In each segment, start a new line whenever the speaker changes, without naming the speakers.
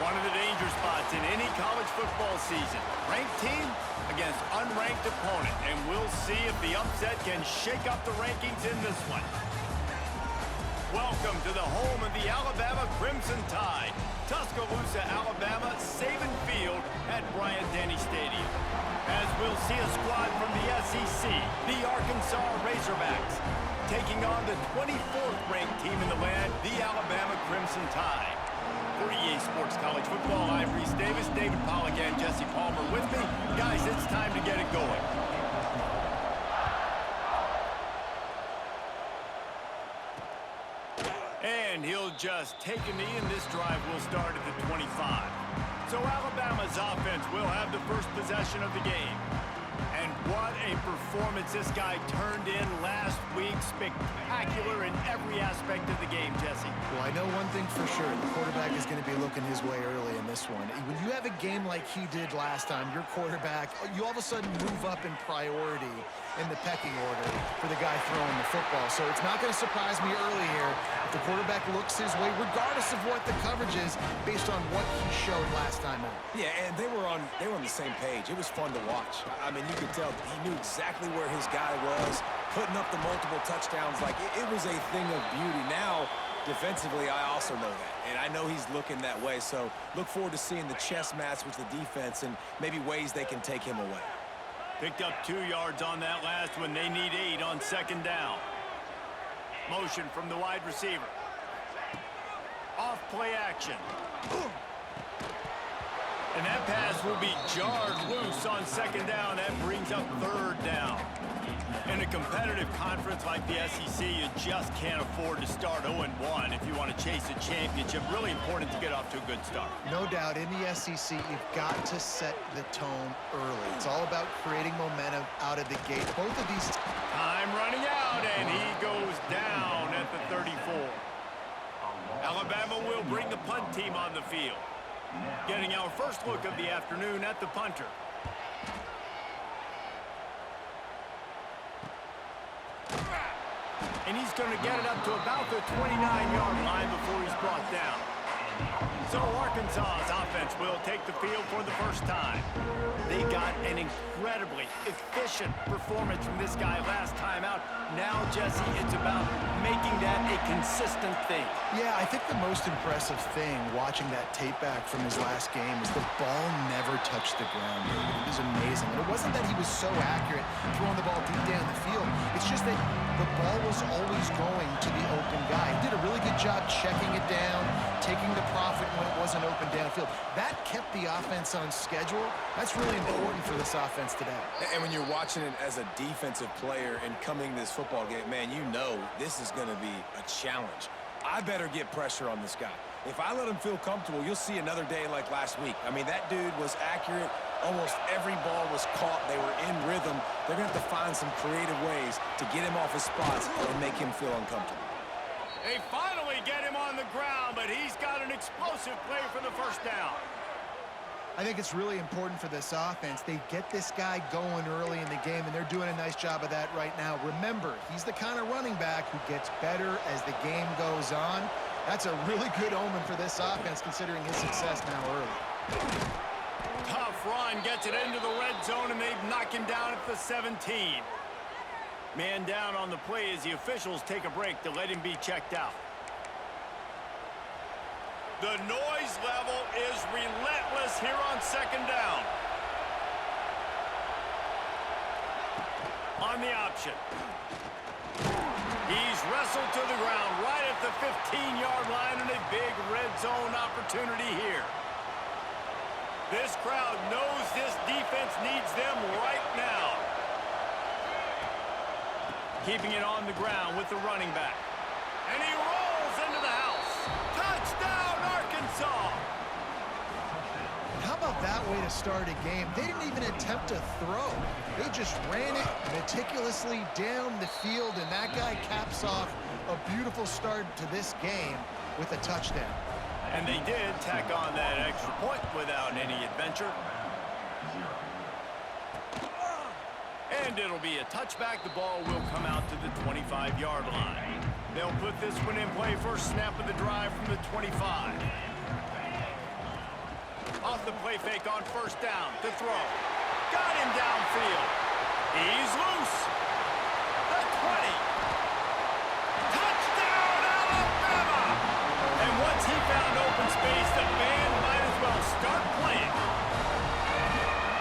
One of the danger spots in any college football season. Ranked team against unranked opponent. And we'll see if the upset can shake up the rankings in this one. Welcome to the home of the Alabama Crimson Tide. Tuscaloosa, Alabama, Saban Field at Bryant-Denny Stadium. As we'll see a squad from the SEC, the Arkansas Razorbacks, taking on the 24th ranked team in the land, the Alabama Crimson Tide. For EA Sports College Football, I'm Reese Davis, David Pollock, and Jesse Palmer with me. Guys, it's time to get it going. And he'll just take a knee, and this drive will start at the 25. So Alabama's offense will have the first possession of the game. And what a performance this guy turned in last week. Spectacular in every aspect of the game, Jesse.
Well, I know one thing for sure. The quarterback is going to be looking his way early in this one. When you have a game like he did last time, your quarterback, you all of a sudden move up in priority in the pecking order for the guy throwing the football. So it's not going to surprise me early here if the quarterback looks his way, regardless of what the coverage is, based on what he showed last time out.
Yeah, and they were on the same page. It was fun to watch. I mean, you could tell he knew exactly where his guy was, putting up the multiple touchdowns. Like, it was a thing of beauty. Now, defensively, I also know that. And I know he's looking that way. So look forward to seeing the chess match with the defense and maybe ways they can take him away.
Picked up 2 yards on that last one. They need 8 on second down. Motion from the wide receiver. Off play action. And that pass will be jarred loose on second down. That brings up third down. In a competitive conference like the SEC, you just can't afford to start 0-1 if you want to chase a championship. Really important to get off to a good start.
No doubt, in the SEC, you've got to set the tone early. It's all about creating momentum out of the gate. Both of these...
Time running out, and he goes down at the 34. Alabama will bring the punt team on the field. Getting our first look of the afternoon at the punter. And he's going to get it up to about the 29-yard line before he's brought down. So Arkansas's offense will take the field for the first time. They got an incredibly efficient performance from this guy last time out. Now, Jesse, it's about making that a consistent thing.
Yeah, I think the most impressive thing watching that tape back from his last game is the ball never touched the ground. It was amazing. And it wasn't that he was so accurate throwing the ball deep down the field. It's just that the ball was always going to the open guy. He did a really good job checking it down, taking the profit when it wasn't open downfield. That kept the offense on schedule. That's really important for this offense today.
And when you're watching it as a defensive player and coming to this football game, man, you know this is going to be a challenge. I better get pressure on this guy. If I let him feel comfortable, you'll see another day like last week. I mean, that dude was accurate. Almost every ball was caught. They were in rhythm. They're going to have to find some creative ways to get him off his spots and make him feel uncomfortable.
They finally get him on the ground, but he's got an explosive play for the first down.
I think it's really important for this offense. They get this guy going early in the game, and they're doing a nice job of that right now. Remember, he's the kind of running back who gets better as the game goes on. That's a really good omen for this offense, considering his success now early.
Tough run, gets it into the red zone, and they knock him down at the 17. Man down on the play as the officials take a break to let him be checked out. The noise level is relentless here on second down. On the option. He's wrestled to the ground right at the 15-yard line, and a big red zone opportunity here. This crowd knows this defense needs them right now. Keeping it on the ground with the running back. And he rolls into the house. Touchdown, Arkansas!
How about that way to start a game? They didn't even attempt to throw. They just ran it meticulously down the field, and that guy caps off a beautiful start to this game with a touchdown.
And they did tack on that extra point without any adventure. And it'll be a touchback. The ball will come out to the 25-yard line. They'll put this one in play. First snap of the drive from the 25. Off the play fake on first down to throw. Got him downfield. He's loose. The 20. Touchdown, Alabama! And once he found open space, the band might as well start playing.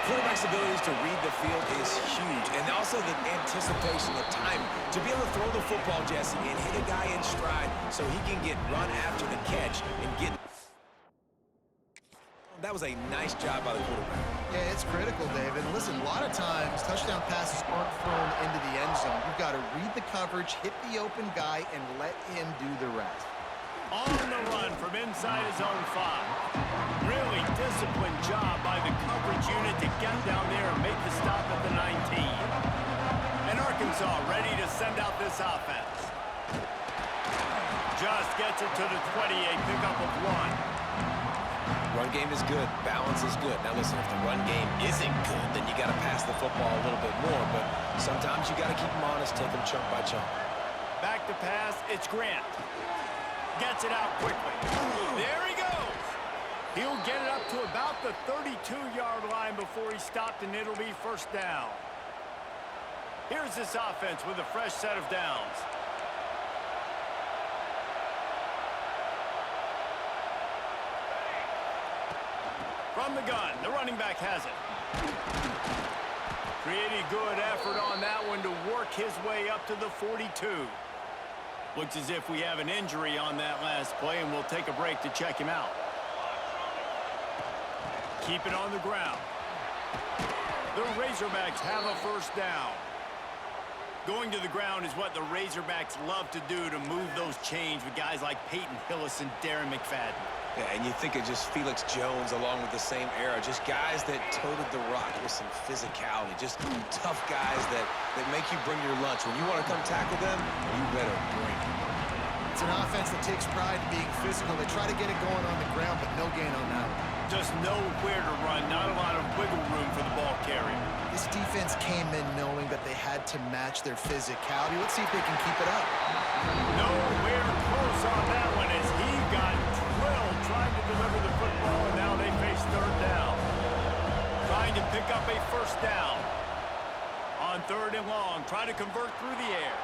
Quarterback's abilities to read the field is huge, and also the anticipation, the timing. To be able to throw the football, Jesse, and hit a guy in stride so he can get run after the catch and get... That was a nice job by the quarterback.
Yeah, it's critical, David. Listen, a lot of times touchdown passes aren't thrown into the end zone. You've got to read the coverage, hit the open guy, and let him do the rest.
On the run from inside his own 5. Really disciplined job by the coverage unit to get down there and make the stop at the 19. And Arkansas ready to send out this offense. Just gets it to the 28, pickup of 1.
Run game is good. Balance is good. Now listen, if the run game isn't good, then you got to pass the football a little bit more. But sometimes you got to keep them honest, take them chunk by chunk.
Back to pass, it's Grant. Gets it out quickly. There he goes. He'll get it up to about the 32-yard line before he stopped, and it'll be first down. Here's this offense with a fresh set of downs. From the gun, the running back has it. Pretty good effort on that one to work his way up to the 42. Looks as if we have an injury on that last play, and we'll take a break to check him out. Keep it on the ground. The Razorbacks have a first down. Going to the ground is what the Razorbacks love to do to move those chains with guys like Peyton Hillis and Darren McFadden.
Yeah, and you think of just Felix Jones along with the same era, just guys that toted the rock with some physicality, just tough guys that make you bring your lunch. When you want to come tackle them, you better bring it.
It's an offense that takes pride in being physical. They try to get it going on the ground, but no gain on that one.
Just nowhere to run, not a lot of wiggle room for the ball carrier.
This defense came in knowing that they had to match their physicality. Let's see if they can keep it up.
Nowhere close on that one as he got drilled trying to deliver the football, and now they face third down. Trying to pick up a first down. On third and long, trying to convert through the air.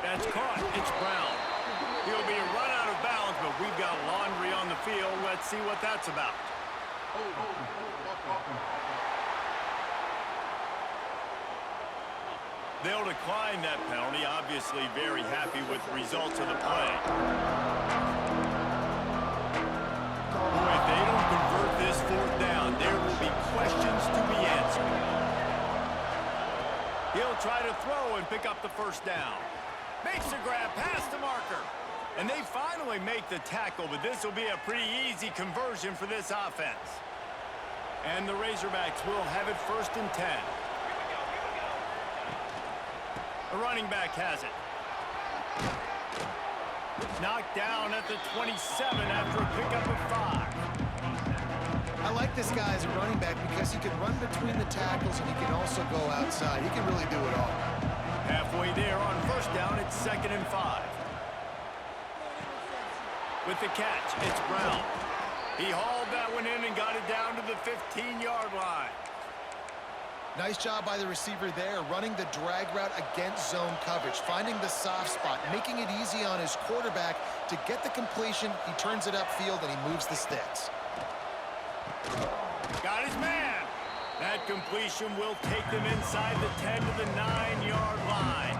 That's caught. It's Brown. He'll be run out of bounds, but we've got laundry on the field. Let's see what that's about. They'll decline that penalty. Obviously very happy with the results of the play. If they don't convert this fourth down, there will be questions to be answered. He'll try to throw and pick up the first down. Makes a grab past the marker. And they finally make the tackle, but this will be a pretty easy conversion for this offense. And the Razorbacks will have it first and 10. The running back has it. Knocked down at the 27 after a pickup of 5.
I like this guy as a running back because he can run between the tackles and he can also go outside. He can really do it all.
Halfway there on first down, it's 2nd and 5. With the catch, it's Brown. He hauled that one in and got it down to the 15-yard line.
Nice job by the receiver there, running the drag route against zone coverage, finding the soft spot, making it easy on his quarterback to get the completion. He turns it upfield and he moves the sticks.
Got his man. That completion will take them inside the 10 to the 9-yard line.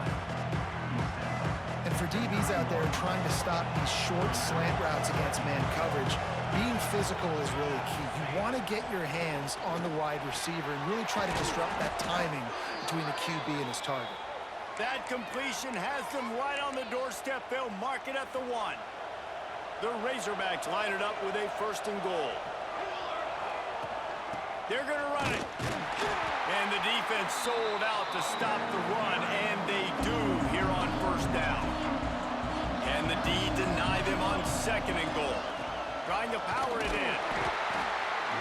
And for DBs out there trying to stop these short slant routes against man coverage, being physical is really key. You want to get your hands on the wide receiver and really try to disrupt that timing between the QB and his target.
That completion has them right on the doorstep. They'll mark it at the 1. The Razorbacks line it up with a 1st and goal. They're going to run it. And the defense sold out to stop the run, and they do here on first down. Can the D deny them on 2nd and goal? Trying to power it in.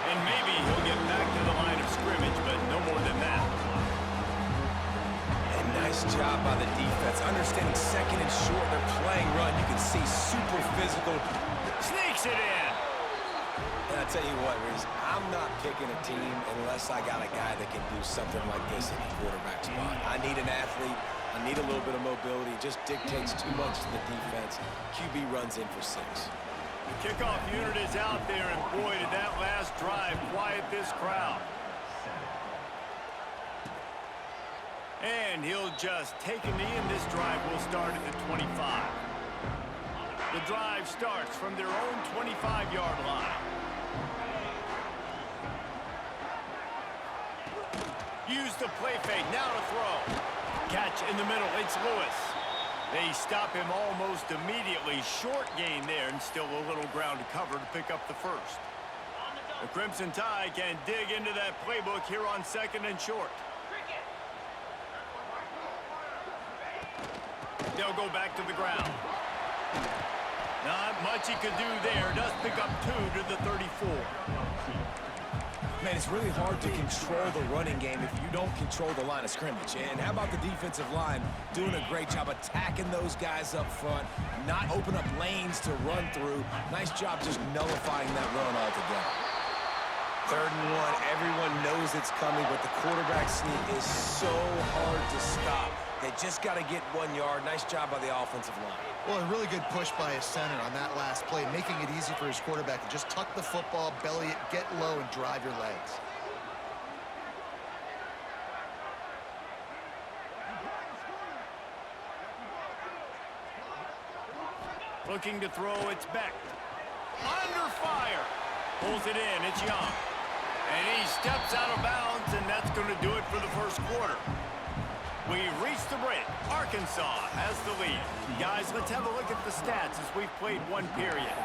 And maybe he'll get back to the line of scrimmage, but no more than that.
And nice job by the defense. Understanding 2nd and short, they're playing run. You can see super physical.
Sneaks it in.
And I tell you what, Reese, I'm not picking a team unless I got a guy that can do something like this at the quarterback spot. I need an athlete. I need a little bit of mobility. It just dictates too much to the defense. QB runs in for 6.
The kickoff unit is out there, and boy, did that last drive quiet this crowd. And he'll just take a knee, and this drive will start at the 25. The drive starts from their own 25-yard line. Use the play fake, now to throw. Catch in the middle, it's Lewis. They stop him almost immediately. Short gain there, and still a little ground to cover to pick up the first. The Crimson Tide can dig into that playbook here on 2nd and short. They'll go back to the ground. Not much he could do there. Does pick up 2 to the 34.
Man, it's really hard to control the running game if you don't control the line of scrimmage. And how about the defensive line doing a great job attacking those guys up front, not open up lanes to run through. Nice job just nullifying that run altogether. 3rd and 1, everyone knows it's coming, but the quarterback sneak is so hard to stop. They just got to get 1 yard. Nice job by the offensive line.
Well, a really good push by his center on that last play, making it easy for his quarterback to just tuck the football, belly it, get low, and drive your legs.
Looking to throw, it's Beck. Under fire. Pulls it in, it's Young. And he steps out of bounds, and that's going to do it for the first quarter. We've reached the break. Arkansas has the lead. Guys, let's have a look at the stats as we've played 1 period.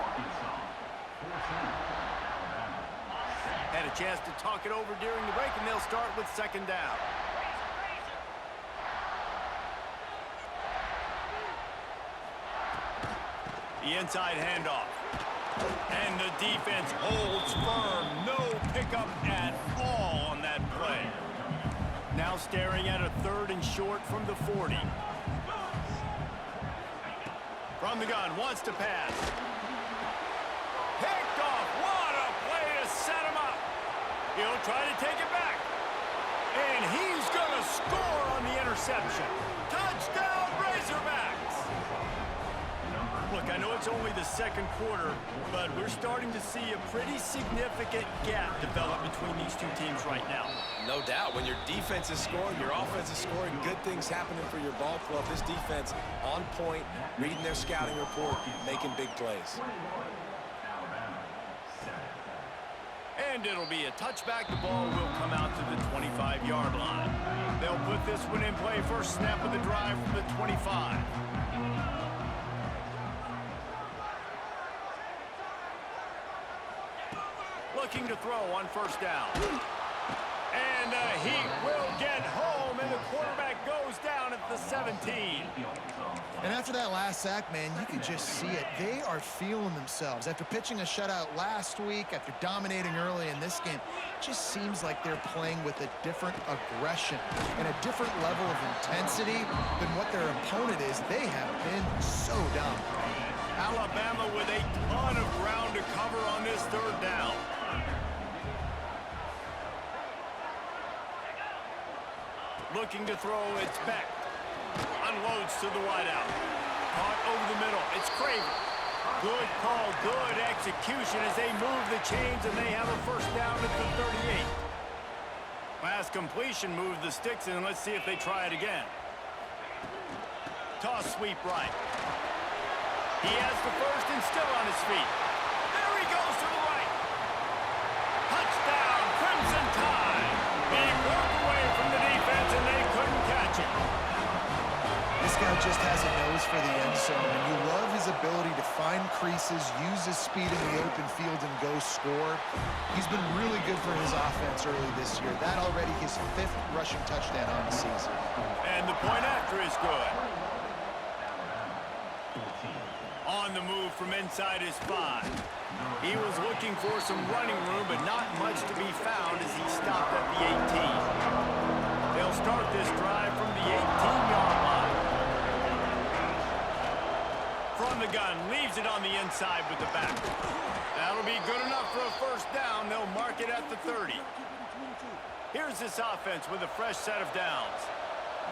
Had a chance to talk it over during the break, and they'll start with 2nd down. The inside handoff. And the defense holds firm. No pickup at all on that play. Now staring at a 3rd and short from the 40. From the gun, wants to pass. Picked off. What a play to set him up. He'll try to take it back. And he's going to score on the interception. Touchdown, Razorbacks. Look, I know it's only the 2nd quarter, but we're starting to see a pretty significant gap develop between these two teams right now.
No doubt. When your defense is scoring, your offense is scoring, good things happening for your ball club. This defense on point, reading their scouting report, making big plays.
And it'll be a touchback. The ball will come out to the 25-yard line. They'll put this one in play. First snap of the drive from the 25. Looking to throw on 1st down. And he will get home, and the quarterback goes down at the 17.
And after that last sack, man, you could just see it. They are feeling themselves. After pitching a shutout last week, after dominating early in this game, it just seems like they're playing with a different aggression and a different level of intensity than what their opponent is. They have been so dominant.
Alabama with a ton of ground to cover on this 3rd down. Looking to throw, it's Beck. Unloads to the wideout. Caught over the middle. It's Craven. Good call, good execution as they move the chains, and they have a 1st down at the 38. Pass completion, move the sticks, and let's see if they try it again. Toss sweep right. He has the 1st and still on his feet. There he goes to the right. Touchdown, Crimson Tide. He broke away from the defense, and they couldn't catch it.
This guy just has a nose for the end zone, and you love his ability to find creases, use his speed in the open field, and go score. He's been really good for his offense early this year. That already his 5th rushing touchdown on the season.
And the point after is good. On the move from inside his 5. He was looking for some running room, but not much to be found as he stopped at the 18. They'll start this drive from the 18-yard line. from the gun, leaves it on the inside with the back. That'll be good enough for a first down. They'll mark it at the 30. Here's this offense with a fresh set of downs.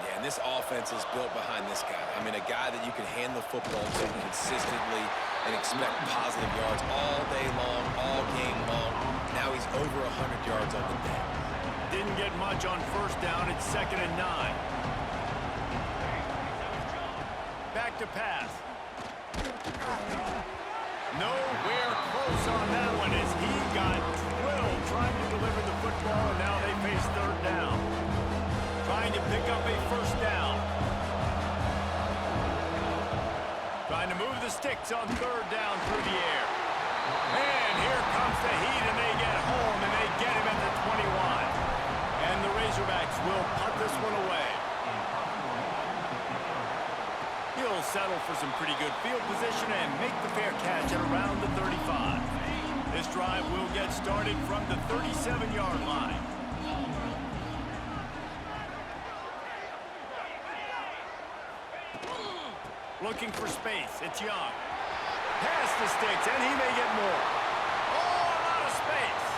Yeah, and this offense is built behind this guy. I mean, a guy that you can hand the football to consistently and expect positive yards all day long, all game long. Now he's over 100 yards on the day.
Didn't get much on first down. It's 2nd and 9. Back to pass. Nowhere close on that one as he got drilled trying to deliver the football, and now they face 3rd down. Trying to pick up a first down. Trying to move the sticks on 3rd down through the air. And here comes the heat, and they get home, and they get him at the 21. And the Razorbacks will punt this one away. He'll settle for some pretty good field position and make the fair catch at around the 35. This drive will get started from the 37-yard line. Looking for space. It's Young. Past the sticks, and he may get more. Oh, a lot of space.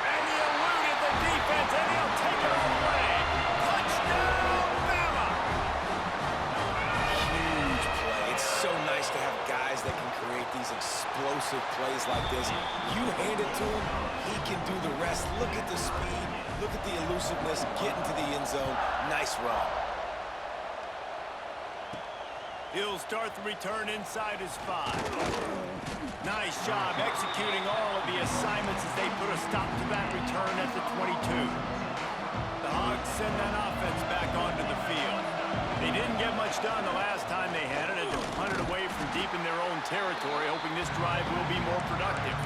And he eluded the defense, and he'll take it all the way. Touchdown, Bama!
Huge play. It's so nice to have guys that can create these explosive plays like this. You hand it to him, he can do the rest. Look at the speed. Look at the elusiveness. Get into the end zone. Nice run.
He'll start the return inside his 5. Nice job executing all of the assignments as they put a stop to that return at the 22. The Hogs send that offense back onto the field. They didn't get much done the last time they had it, and they punted away from deep in their own territory, hoping this drive will be more productive.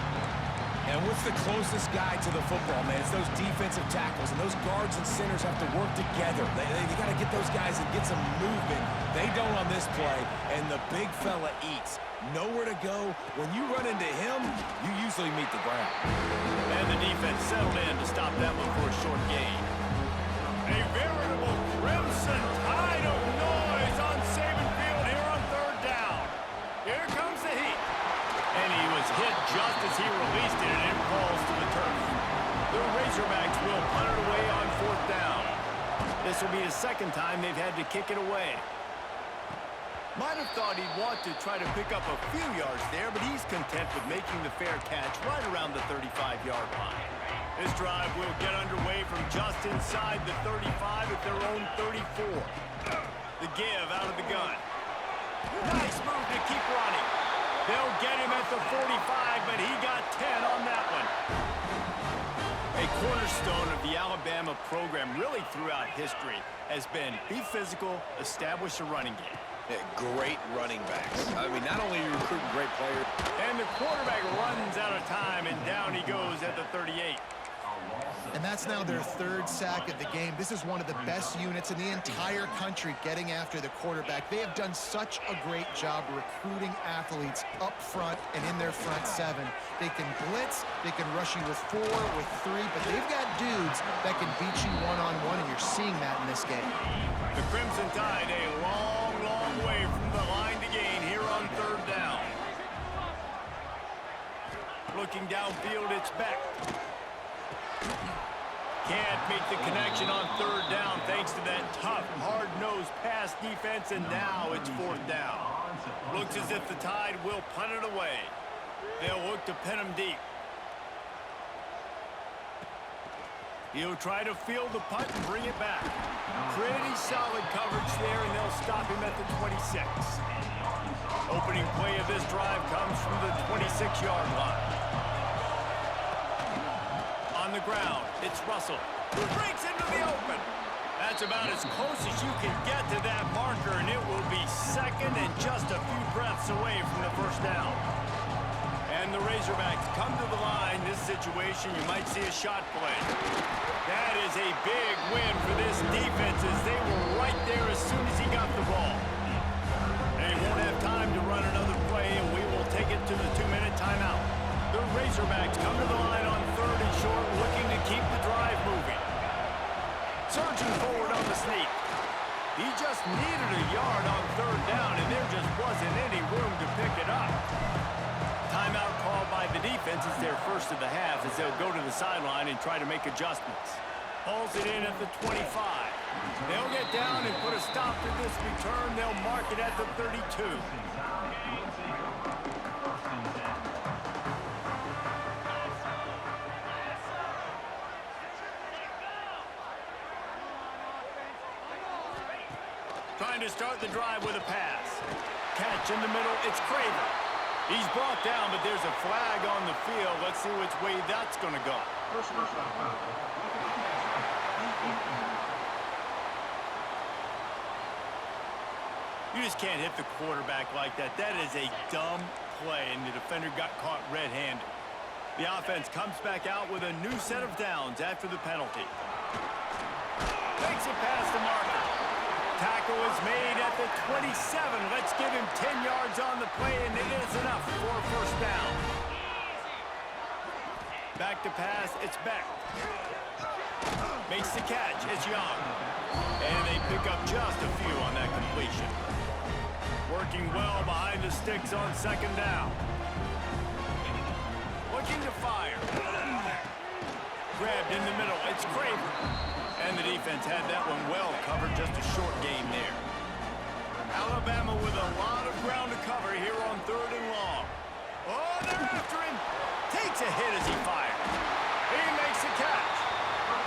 And what's the closest guy to the football, man? It's those defensive tackles, and those guards and centers have to work together. They got to get those guys and get some movement. They don't on this play, and the big fella eats. Nowhere to go. When you run into him, you usually meet the ground.
And the defense settled in to stop that one for a short gain. A veritable crimson tide of noise on Saban Field here on 3rd down. Here comes the heat. And he was hit just as he released it, and it falls to the turf. The Razorbacks will punt it away on 4th down. This will be the 2nd time they've had to kick it away. Might have thought he'd want to try to pick up a few yards there, but he's content with making the fair catch right around the 35-yard line. This drive will get underway from just inside the 35 at their own 34. The give out of the gun. Nice move to keep running. They'll get him at the 45, but he got 10 on that one. A cornerstone of the Alabama program really throughout history has been be physical, establish a running game.
Yeah, great running backs. I mean, not only are you recruiting great players.
And the quarterback runs out of time, and down he goes at the 38.
And that's now their 3rd sack of the game. This is one of the best units in the entire country getting after the quarterback. They have done such a great job recruiting athletes up front and in their front 7. They can blitz, they can rush you with 4, with 3, but they've got dudes that can beat you one-on-one, and you're seeing that in this game.
The Crimson Tide a long, long way from the line to gain here on 3rd down. Looking downfield, it's Beck. Can't make the connection on 3rd down thanks to that tough, hard-nosed pass defense, and now it's 4th down. Looks as if the Tide will punt it away. They'll look to pin him deep. He'll try to field the punt and bring it back. Pretty solid coverage there, and they'll stop him at the 26. Opening play of this drive comes from the 26-yard line. On the ground, it's Russell, who breaks into the open. That's about as close as you can get to that marker, and it will be 2nd and just a few breaths away from the first down. And the Razorbacks come to the line. This situation, you might see a shot play. That is a big win for this defense as they were right there as soon as he got the ball. They won't have time to run another play, and we will take it to the 2-minute timeout. The Razorbacks come to the line on 3rd and short, looking to keep the drive moving. Surging forward on the sneak. He just needed a yard on 3rd down, and there just wasn't any as they'll go to the sideline and try to make adjustments. Pulls it in at the 25. They'll get down and put a stop to this return. They'll mark it at the 32. Trying to start the drive with a pass. Catch in the middle. It's Craver. He's brought down, but there's a flag on the field. Let's see which way that's going to go. You just can't hit the quarterback like that. That is a dumb play, and the defender got caught red-handed. The offense comes back out with a new set of downs after the penalty. Takes it past the marker. Tackle is made at the 27. Let's give him 10 yards on the play, and it is enough for a first down. Back to pass, it's Beck. Makes the catch, it's Young. And they pick up just a few on that completion. Working well behind the sticks on second down. Looking to fire. Grabbed in the middle, it's Craver. And the defense had that one well covered, just a short game there. Alabama with a lot of ground to cover here on 3rd and long. Oh, they're after him. Takes a hit as he fires. He makes a catch.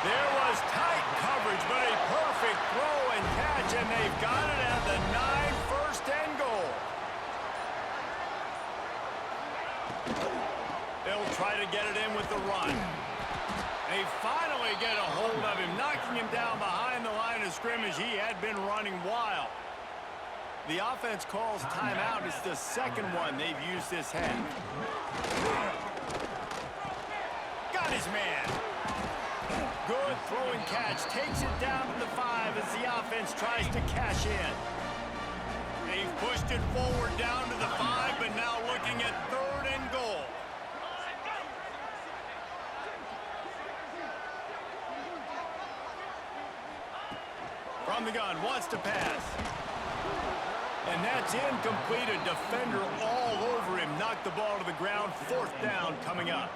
There was tight coverage, but a perfect throw and catch, and they've got it at the 9, first and goal. They'll try to get it in with the run. They finally get a hold of him, knocking him down behind the line of scrimmage. He had been running wild. The offense calls timeout. It's the second one they've used this half. Got his man. Good throw and catch. Takes it down to the 5 as the offense tries to cash in. They've pushed it forward down to the 5, but now looking at 3rd and goal. From the gun, wants to pass. And that's incomplete. A defender all over him. Knocked the ball to the ground. 4th down coming up.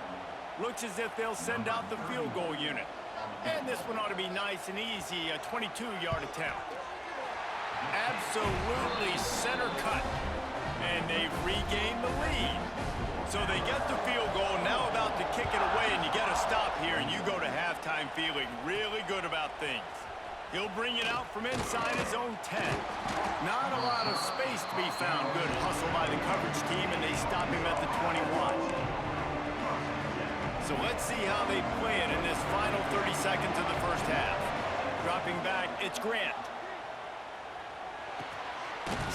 Looks as if they'll send out the field goal unit. And this one ought to be nice and easy. A 22-yard attempt. Absolutely center cut. And they've regained the lead. So they get the field goal. Now about to kick it away. And you get a stop here. And you go to halftime feeling really good about things. He'll bring it out from inside his own 10. Not a lot of space to be found. Good hustle by the coverage team, and they stop him at the 21. So let's see how they play it in this final 30 seconds of the first half. Dropping back, it's Grant.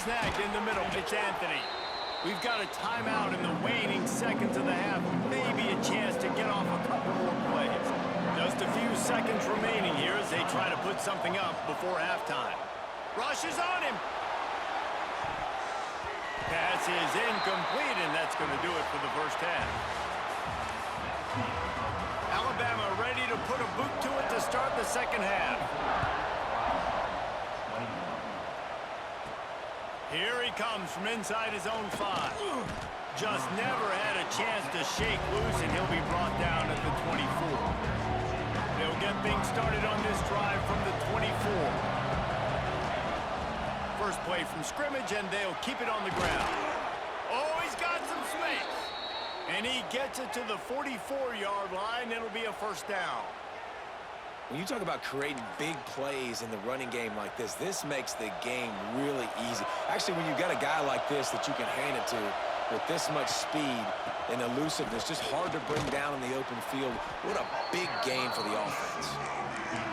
Snagged in the middle, it's Anthony. We've got a timeout in the waning seconds of the half. Maybe a chance to get off a couple more plays. Just a few seconds remaining here as they try to put something up before halftime. Rush is on him. Pass is incomplete, and that's going to do it for the first half. Alabama ready to put a boot to it to start the second half. Here he comes from inside his own 5. Just never had a chance to shake loose, and he'll be brought down at the 24. They'll get things started on this drive from the 24. First play from scrimmage, and they'll keep it on the ground. Oh, he's got some space. And he gets it to the 44-yard line. It'll be a first down.
When you talk about creating big plays in the running game like this, this makes the game really easy. Actually, when you've got a guy like this that you can hand it to with this much speed and elusiveness, just hard to bring down in the open field, what a big game for the offense.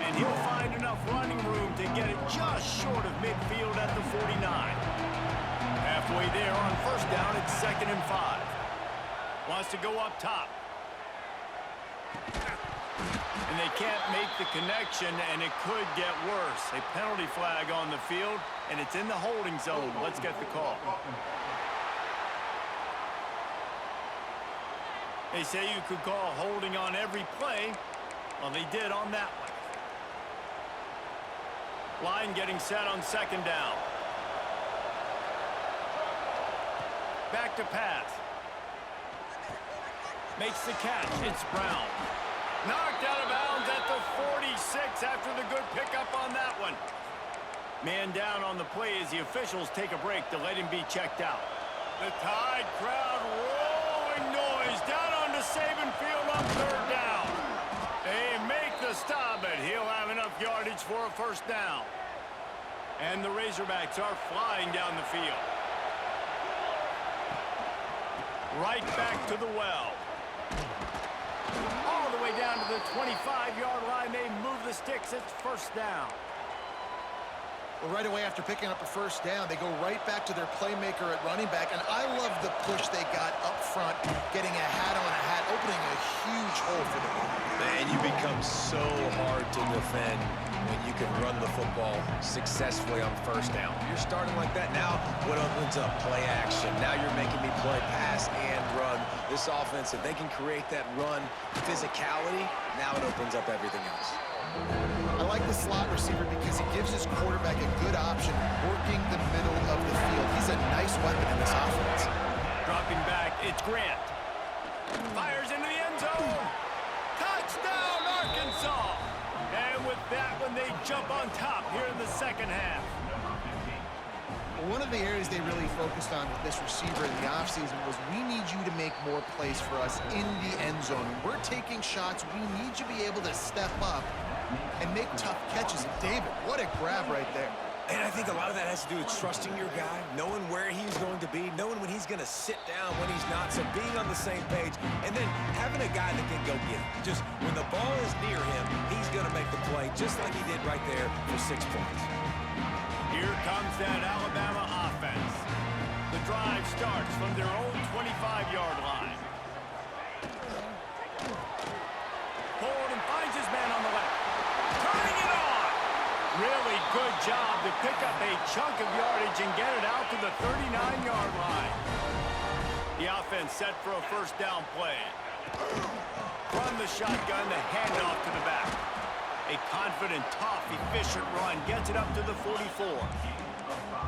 And he'll find enough running room to get it just short of midfield at the 49. Halfway there on first down, it's 2nd and 5. Wants to go up top. And they can't make the connection, and it could get worse. A penalty flag on the field, and it's in the holding zone. Let's get the call. They say you could call holding on every play. Well, they did on that one. Line getting set on second down. Back to pass. Makes the catch. It's Brown. Knocked out of bounds at the 46 after the good pickup on that one. Man down on the play as the officials take a break to let him be checked out. The Tide crowd rolling noise down onto Saban Field on third down. They make the stop, but he'll have enough yardage for a first down. And the Razorbacks are flying down the field. Right back to the well. All the way down to the 25-yard line. They move the sticks. It's first down.
Well, right away after picking up a first down, they go right back to their playmaker at running back. And I love the push they got up front, getting a hat on a hat, opening a huge hole for the ball.
Man, you become so hard to defend when you can run the football successfully on first down. You're starting like that now. What opens up? Play action. Now you're making me play pass and run. This offense, if they can create that run physicality, now it opens up everything else.
I like the slot receiver because he gives his quarterback a good option working the middle of the field. He's a nice weapon in this offense.
Dropping back, it's Grant. Fires into the end zone. Touchdown, Arkansas! And with that one, they jump on top here in the second half.
One of the areas they really focused on with this receiver in the offseason was we need you to make more plays for us in the end zone. When we're taking shots, we need you to be able to step up and make tough catches. David, what a grab right there.
And I think a lot of that has to do with trusting your guy, knowing where he's going to be, knowing when he's going to sit down, when he's not, so being on the same page, and then having a guy that can go get it. Just when the ball is near him, he's going to make the play, just like he did right there for 6 points.
Here comes that Alabama offense. The drive starts from their own 25-yard line. Ford and finds his man on the left. Turning it on! Really good job to pick up a chunk of yardage and get it out to the 39-yard line. The offense set for a first down play. From the shotgun, the handoff to the back. A confident, tough, efficient run gets it up to the 44.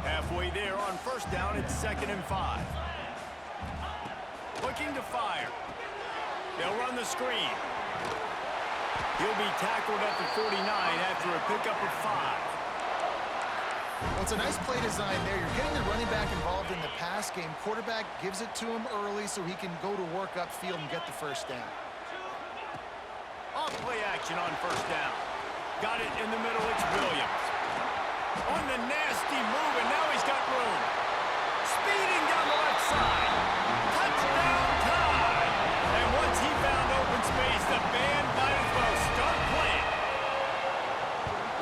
Halfway there on first down, it's 2nd and 5. Looking to fire. They'll run the screen. He'll be tackled at the 49 after a pickup of 5.
Well, it's a nice play design there. You're getting the running back involved in the pass game. Quarterback gives it to him early so he can go to work upfield and get the first down.
Off play action on first down. Got it in the middle, it's Williams. On the nasty move, and now he's got room. Speeding down the left side. Touchdown Tide! And once he found open space, the band might as well start playing.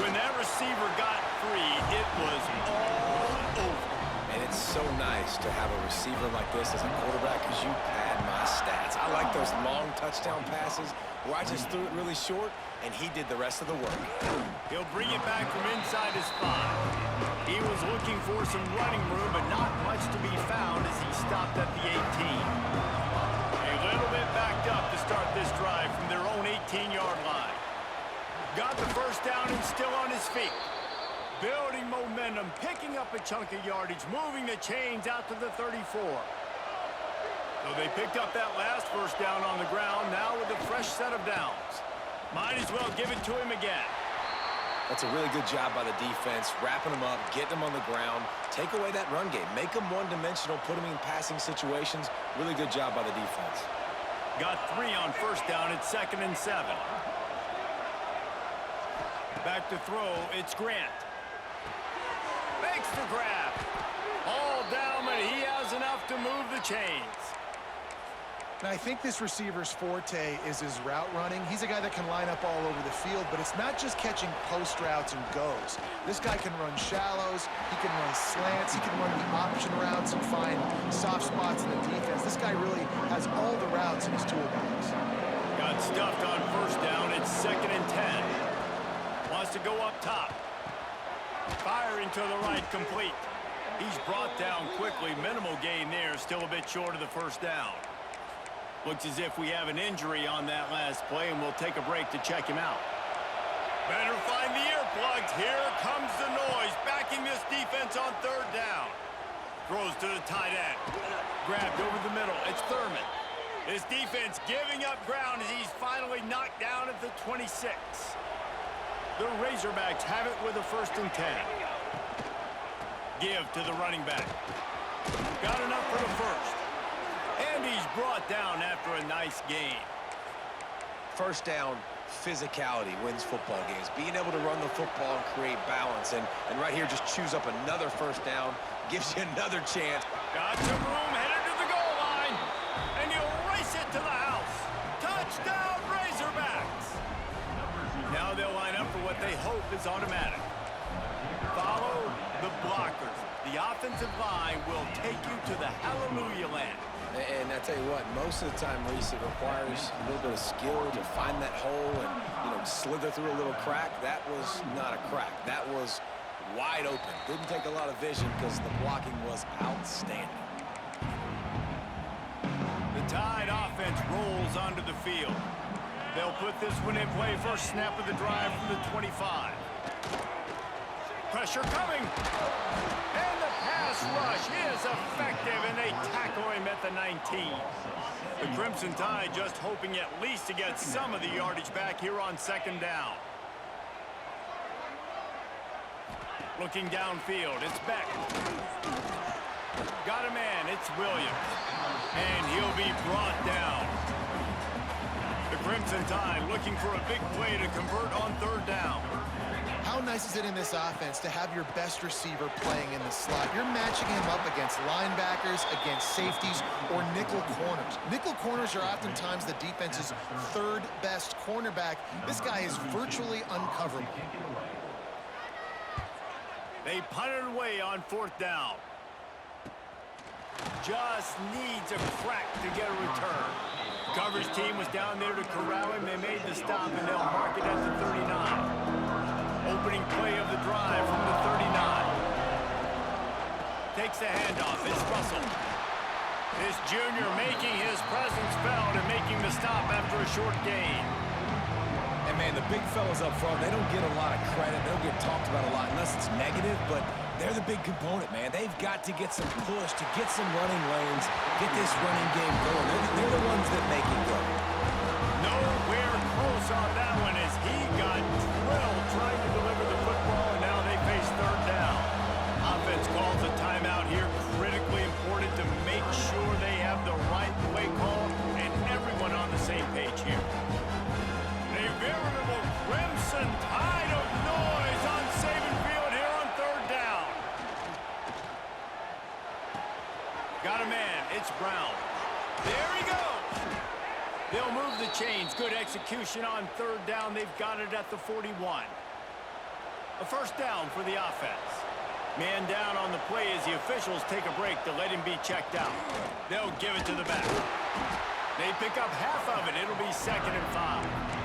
When that receiver got free, it was all over.
And it's so nice to have a receiver like this as a quarterback because you pad my stats. I like those long touchdown passes where I just threw it really short, and he did the rest of the work.
He'll bring it back from inside his 5. He was looking for some running room, but not much to be found as he stopped at the 18. A little bit backed up to start this drive from their own 18-yard line. Got the first down and still on his feet. Building momentum, picking up a chunk of yardage, moving the chains out to the 34. So they picked up that last first down on the ground, now with a fresh set of downs. Might as well give it to him again.
That's a really good job by the defense, wrapping them up, getting them on the ground, take away that run game, make them one-dimensional, put them in passing situations. Really good job by the defense.
Got 3 on first down, it's 2nd and 7. Back to throw, it's Grant. Makes the grab. All down, but he has enough to move the chains.
And I think this receiver's forte is his route running. He's a guy that can line up all over the field, but it's not just catching post routes and goes. This guy can run shallows, he can run slants, he can run the option routes and find soft spots in the defense. This guy really has all the routes in his toolbox.
Got stuffed on first down, it's 2nd and 10. Wants to go up top. Firing to the right, complete. He's brought down quickly. Minimal gain there, still a bit short of the first down. Looks as if we have an injury on that last play, and we'll take a break to check him out. Better find the earplugs. Here comes the noise, backing this defense on third down. Throws to the tight end. Grabbed over the middle. It's Thurman. This defense giving up ground as he's finally knocked down at the 26. The Razorbacks have it with a 1st and 10. Give to the running back. Got enough for the 1st. And he's brought down after a nice gain.
First down, physicality wins football games. Being able to run the football and create balance. And right here, just choose up another 1st down. Gives you another chance.
Got some room, headed to the goal line. And he'll race it to the house. Touchdown, Razorbacks. Now they'll line up for what they hope is automatic. Follow the blockers. The offensive line will take you to the hallelujah land.
And I tell you what, most of the time, Reese, it requires a little bit of skill to find that hole and, slither through a little crack. That was not a crack. That was wide open. Didn't take a lot of vision because the blocking was outstanding.
The Tide offense rolls onto the field. They'll put this one in play. First snap of the drive from the 25. Pressure coming. And the pass rush is effective, and they tackle him at the 19. The Crimson Tide just hoping at least to get some of the yardage back here on 2nd down. Looking downfield, it's Beck. Got a man, it's Williams. And he'll be brought down. The Crimson Tide looking for a big play to convert on 3rd down.
How nice is it in this offense to have your best receiver playing in the slot? You're matching him up against linebackers, against safeties, or nickel corners. Nickel corners are oftentimes the defense's 3rd best cornerback. This guy is virtually uncoverable.
They punt it away on 4th down. Just needs a crack to get a return. Coverage team was down there to corral him. They made the stop, and they'll mark it at the 39. Opening play of the drive from the 39. Takes the handoff. It's Russell. This junior making his presence felt and making the stop after a short gain.
And, man, the big fellas up front, they don't get a lot of credit. They don't get talked about a lot unless it's negative, but they're the big component, man. They've got to get some push, to get some running lanes, get this running game going. They're the ones that make it go.
Nowhere close on that one as he got drilled trying to deliver the football, and now they face 3rd down. Offense calls a timeout here. Critically important to make sure they have the right play call and everyone on the same page here. A veritable Crimson Tide of noise on Saban Field here on 3rd down. Got a man. It's Brown. There he goes. They'll move the chains. Good execution on 3rd down. They've got it at the 41. A 1st down for the offense. Man down on the play as the officials take a break to let him be checked out. They'll give it to the back. They pick up half of it. It'll be 2nd and 5.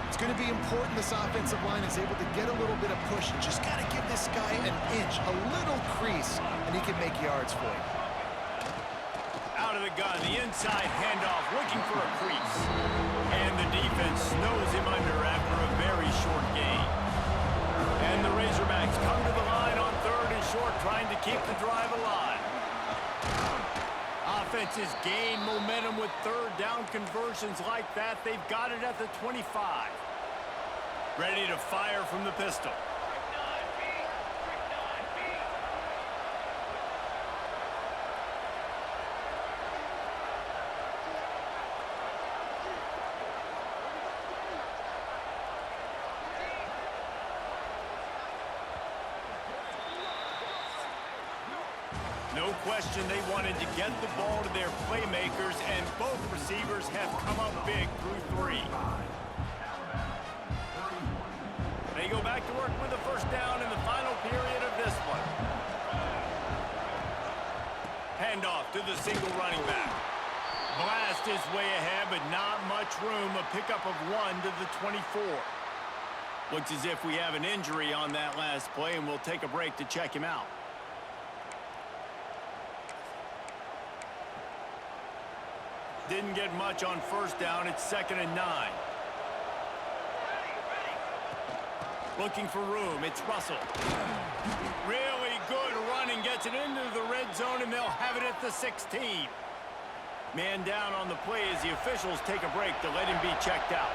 It's going to be important this offensive line is able to get a little bit of push. You just got to give this guy an inch, a little crease, and he can make yards for you.
Out of the gun, the inside handoff, looking for a crease. And the defense snows him under after a very short gain. And the Razorbacks come to the line on 3rd and short, trying to keep the drive alive. Offenses gain momentum with 3rd down conversions like that. They've got it at the 25. Ready to fire from the pistol. No question they wanted to get the ball to their playmakers, and both receivers have come up big through 3. They go back to work with a 1st down in the final period of this one. Handoff to the single running back. Blast his way ahead, but not much room. A pickup of 1 to the 24. Looks as if we have an injury on that last play, and we'll take a break to check him out. Didn't get much on 1st down. It's 2nd and 9. Looking for room. It's Russell. Really good running. Gets it into the red zone, and they'll have it at the 16. Man down on the play as the officials take a break to let him be checked out.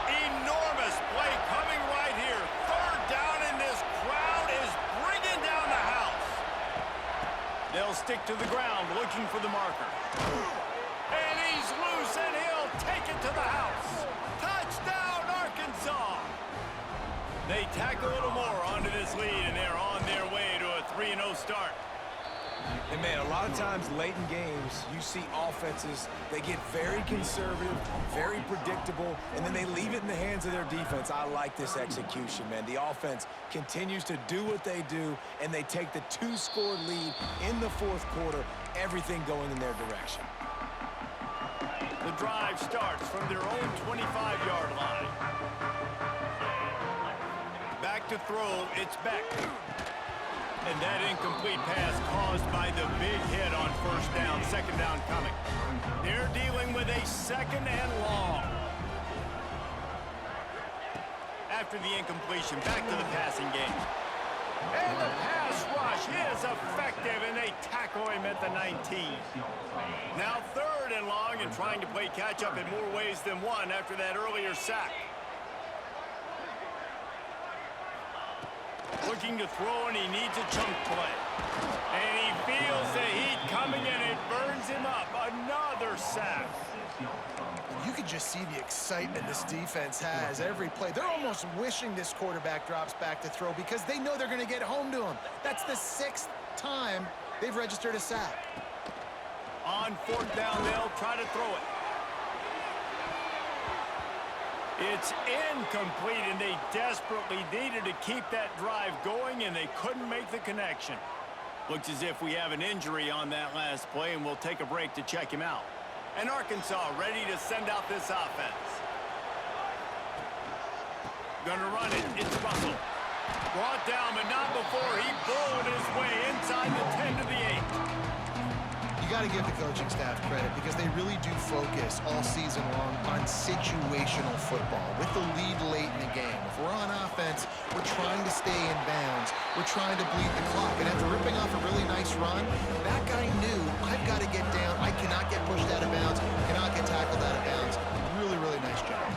Enormous play coming right here. Third down, and this crowd is bringing down the house. They'll stick to the ground looking for the marker. And he's loose, and he'll take it to the house. Touchdown, Arkansas! They tack a little more onto this lead, and they're on their way to a 3-0 start.
And, man, a lot of times late in games, you see offenses, they get very conservative, very predictable, and then they leave it in the hands of their defense. I like this execution, man. The offense continues to do what they do, and they take the 2-score lead in the fourth quarter, everything going in their direction.
The drive starts from their own 25-yard line. Back to throw, it's Beck. And that incomplete pass caused by the big hit on first down, second down coming. They're dealing with a second and long. After the incompletion, back to the passing game. And the pass rush is effective, and they tackle him at the 19. Now third and long, and trying to play catch-up in more ways than one after that earlier sack. Looking to throw, and he needs a chunk play. And he feels the heat coming, and it burns him up. Another sack.
You can just see the excitement this defense has every play. They're almost wishing this quarterback drops back to throw because they know they're going to get home to him. That's the 6th time they've registered a sack.
On fourth down, they'll try to throw it. It's incomplete, and they desperately needed to keep that drive going, and they couldn't make the connection. Looks as if we have an injury on that last play, and we'll take a break to check him out. And Arkansas ready to send out this offense. Gonna run it. It's Russell. Brought down, but not before he bowled his way inside the 10 to the 8.
You got to give the coaching staff credit because they really do focus all season long on situational football with the lead late in the game. If we're on offense, we're trying to stay in bounds. We're trying to bleed the clock. And after ripping off a really nice run, that guy knew, I've got to get down. I cannot get pushed out of bounds, cannot get tackled out of bounds. Really, really nice job.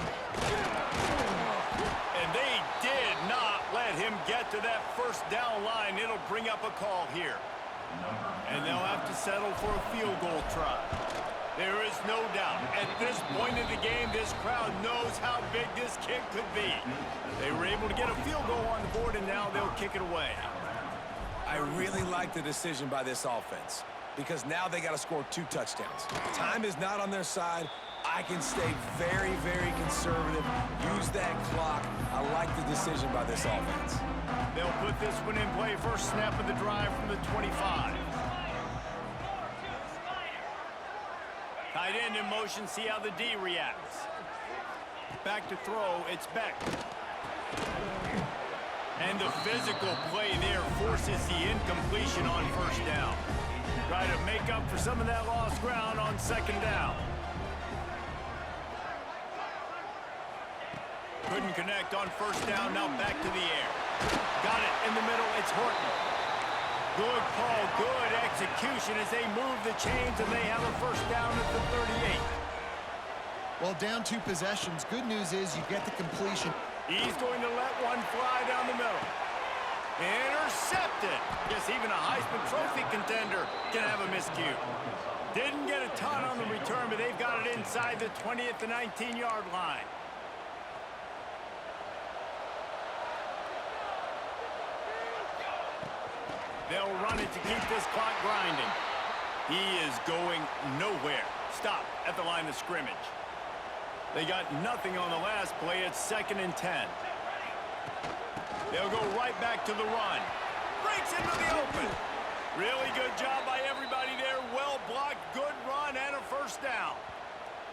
And they did not let him get to that first down line. It'll bring up a call here. And they'll have to settle for a field goal try. There is no doubt, at this point in the game, this crowd knows how big this kick could be. They were able to get a field goal on the board, and now they'll kick it away.
I really like the decision by this offense because now they got to score 2 touchdowns. Time is not on their side. I can stay very, very conservative, use that clock. I like the decision by this offense.
They'll put this one in play. First snap of the drive from the 25. Tight end in motion, see how the D reacts. Back to throw, it's Beck. And the physical play there forces the incompletion on first down. Try to make up for some of that lost ground on second down. Couldn't connect on first down, now back to the air. Got it in the middle, it's Horton. Good call, good execution as they move the chains, and they have a first down at the 38.
Well, down 2 possessions. Good news is you get the completion.
He's going to let one fly down the middle. Intercepted. Yes, even a Heisman Trophy contender can have a miscue. Didn't get a ton on the return, but they've got it inside the 20 at the 19-yard line. They'll run it to keep this clock grinding. He is going nowhere. Stop at the line of scrimmage. They got nothing on the last play. It's 2nd and 10. They'll go right back to the run. Breaks into the open. Really good job by everybody there. Well blocked, good run, and a first down.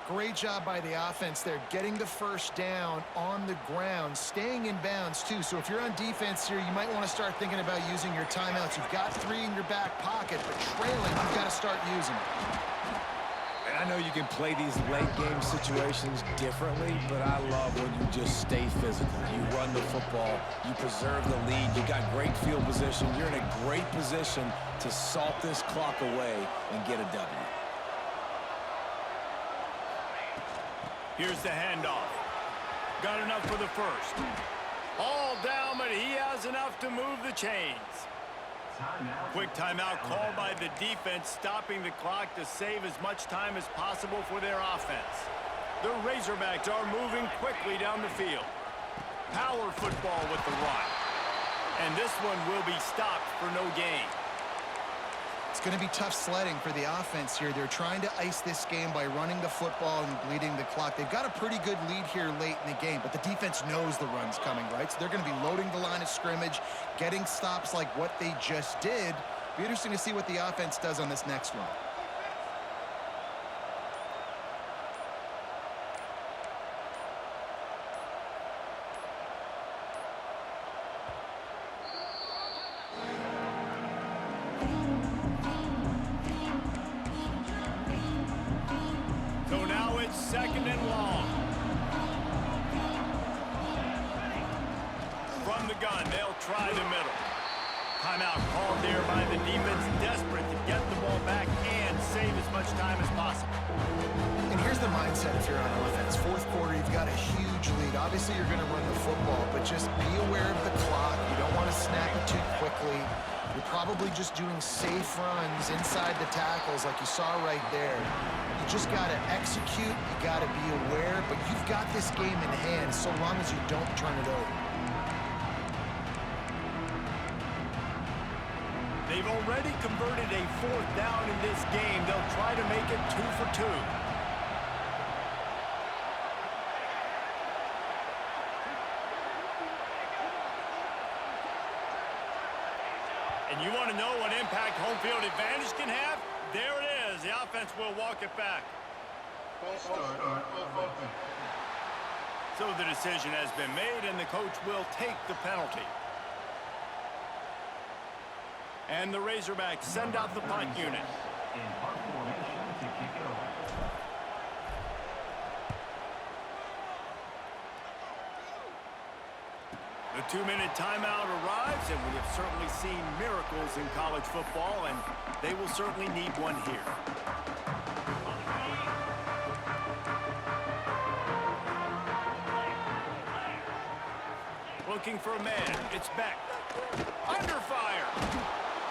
Great job by the offense there, getting the first down on the ground, staying in bounds too. So if you're on defense here, you might want to start thinking about using your timeouts. You've got 3 in your back pocket, but trailing, you've got to start using them.
And I know you can play these late game situations differently, but I love when you just stay physical. You run the football, you preserve the lead, you got great field position, you're in a great position to salt this clock away and get a W.
Here's the handoff. Got enough for the first. All down, but he has enough to move the chains. Quick timeout called by the defense, stopping the clock to save as much time as possible for their offense. The Razorbacks are moving quickly down the field. Power football with the run. And this one will be stopped for no gain.
It's going to be tough sledding for the offense here. They're trying to ice this game by running the football and bleeding the clock. They've got a pretty good lead here late in the game, but the defense knows the run's coming, right? So they're going to be loading the line of scrimmage, getting stops like what they just did. Be interesting to see what the offense does on this next one.
So now it's 2nd and long. From the gun, they'll try the middle. Timeout called there by the defense, desperate to get the ball back and save as much time as possible.
And here's the mindset if you're on offense. Fourth quarter, you've got a huge lead. Obviously, you're going to run the football, but just be aware of the clock. You don't want to snap it too quickly. You're probably just doing safe runs inside the tackles like you saw right there. You just got to execute. You got to be aware, but you've got this game in hand so long as you don't turn it over.
They've already converted a 4th down in this game. They'll try to make it 2 for 2. And you want to know what impact home field advantage can have? There it is. The offense will walk it back. So the decision has been made, and the coach will take the penalty. And the Razorbacks send out the punt unit. The 2-minute timeout arrives, and we have certainly seen miracles in college football, and they will certainly need one here. Looking for a man. It's Beck. Under fire.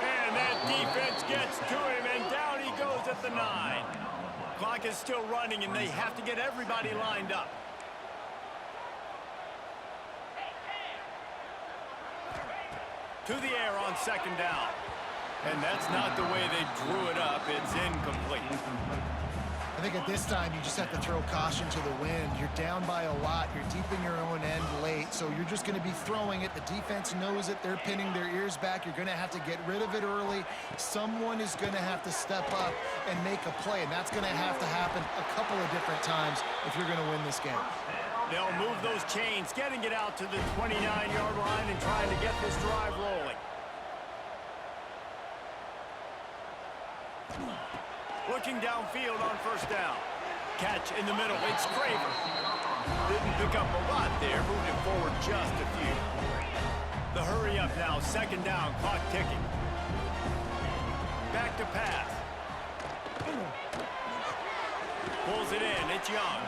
And that defense gets to him, and down he goes at the 9. Clock is still running, and they have to get everybody lined up. To the air on 2nd down. And that's not the way they drew it up. It's incomplete.
I think at this time, you just have to throw caution to the wind. You're down by a lot. You're deep in your own end late, so you're just going to be throwing it. The defense knows it. They're pinning their ears back. You're going to have to get rid of it early. Someone is going to have to step up and make a play, and that's going to have to happen a couple of different times if you're going to win this game.
They'll move those chains, getting it out to the 29-yard line and trying to get this drive rolling. Looking downfield on 1st down. Catch in the middle. It's Craver. Didn't pick up a lot there. Moved it forward just a few. The hurry up now. 2nd down. Clock ticking. Back to pass. Pulls it in. It's Young.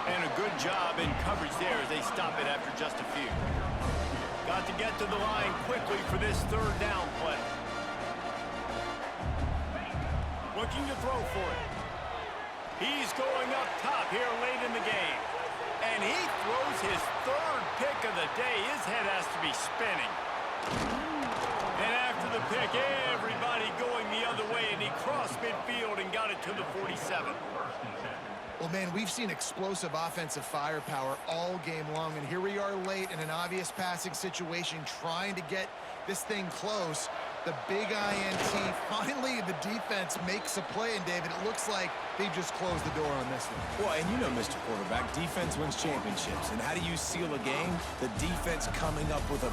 And a good job in coverage there as they stop it after just a few. Got to get to the line quickly for this 3rd down play. Looking to throw for it. He's going up top here late in the game. And he throws his 3rd pick of the day. His head has to be spinning. And after the pick, everybody going the other way, and he crossed midfield and got it to the 47.
Well, man, we've seen explosive offensive firepower all game long, and here we are late in an obvious passing situation trying to get this thing close. The big INT, finally the defense makes a play, and David, it looks like they just closed the door on this one.
Well, and you know, Mr. Quarterback, defense wins championships. And how do you seal a game? The defense coming up with a